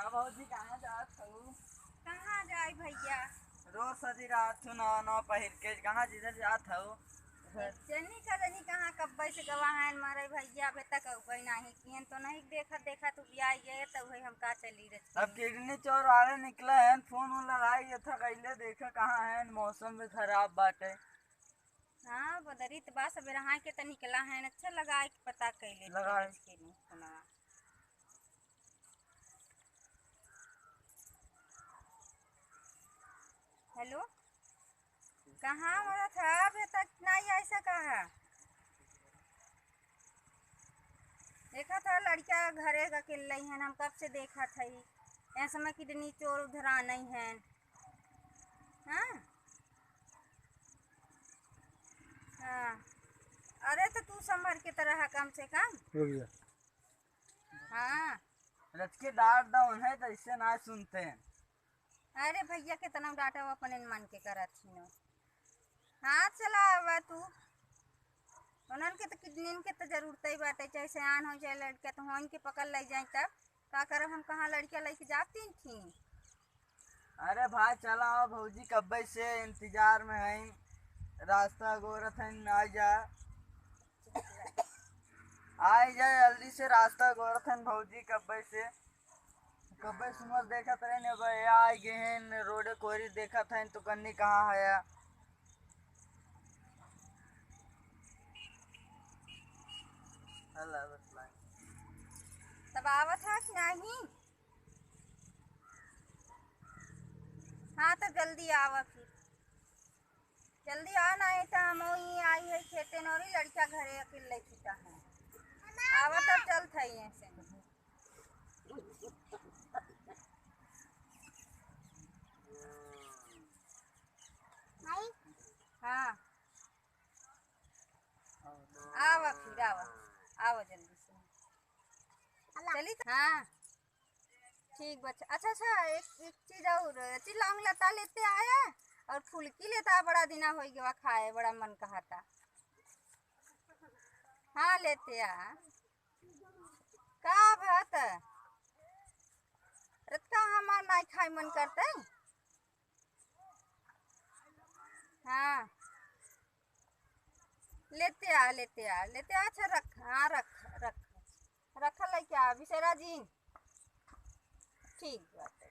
का भौजी कहाँ जात हूँ? कहाँ जाए भैया? रोज सजी रात हूँ नौ नौ पहिर के कहाँ जिधर जात हूँ। जनी का जनी कहाँ कब्बे से गवाहन मारे भैया अबे तक अबे नहीं किहन तो नहीं देखा देखा तू बियाह गए तो वही हम का चली रही। अब किडनी चोर वाले निकले हैं, फोन वोन लगाई था कैले देखा कहाँ है, मौसम भी खराब बाटे। हाँ बदरी तो बा सबेरा हाँ के तो निकला है, अच्छा लगा के पता कैले लगाए के नहीं सुना। हेलो, कहाँ हमारा था अबे तक नहीं ऐसा कहा? देखा था लड़का घरे का किल्ले हैं, हम कब से देखा था ही ऐसा समय किडनी चोर उधर आ नहीं है। हाँ हाँ, अरे तो तू संभर के तरह कम से कम हो गया। हाँ। रच के डांट डाउन है तो इससे ना सुनते हैं। अरे भैया कितना डांटा अपने मन के करत छीनो। हाँ चला आवा तू, उन्हन के तो किडनी के तो जरूरत ही बाटे, चाहे सयान हो चाहे लड़का तो हो के पकड़ ले जाए तब का करब हम, कहाँ लड़का लेके जाती थी। अरे भाई चला आओ भौजी कब्बे से इंतजार में है, रास्ता गोरथ है आ जा आई जाए जल्दी से, रास्ता गोरथ है भौजी कब्बे से। कब्बे सुमर देखा था ने भाई आई गए हैं रोडे कोरी देखा था तो कन्नी कहाँ है। अल्लाह बस तब आवत है कि नहीं? हाँ तो जल्दी आवा फिर, जल्दी आ नहीं तो हम ही आई है खेते नौरी लड़का घरे अकेले छुटा है। आवा तब चल थई ऐसे। हाँ आवा फिर आवा, आवा जल्दी से चली। हाँ ठीक बच्चा। अच्छा अच्छा, एक चीज और, चिल्लांग लता लेते आया और फुलकी लेता, बड़ा दिना हो गया खाए, बड़ा मन कहा था। हाँ लेते आ का बात रत्ता हमार नहीं खाए मन करते। हाँ लेते आ लेते आ लेते आ। अच्छा रख, हाँ रख रख रख ले क्या विशेरा जी, ठीक बात।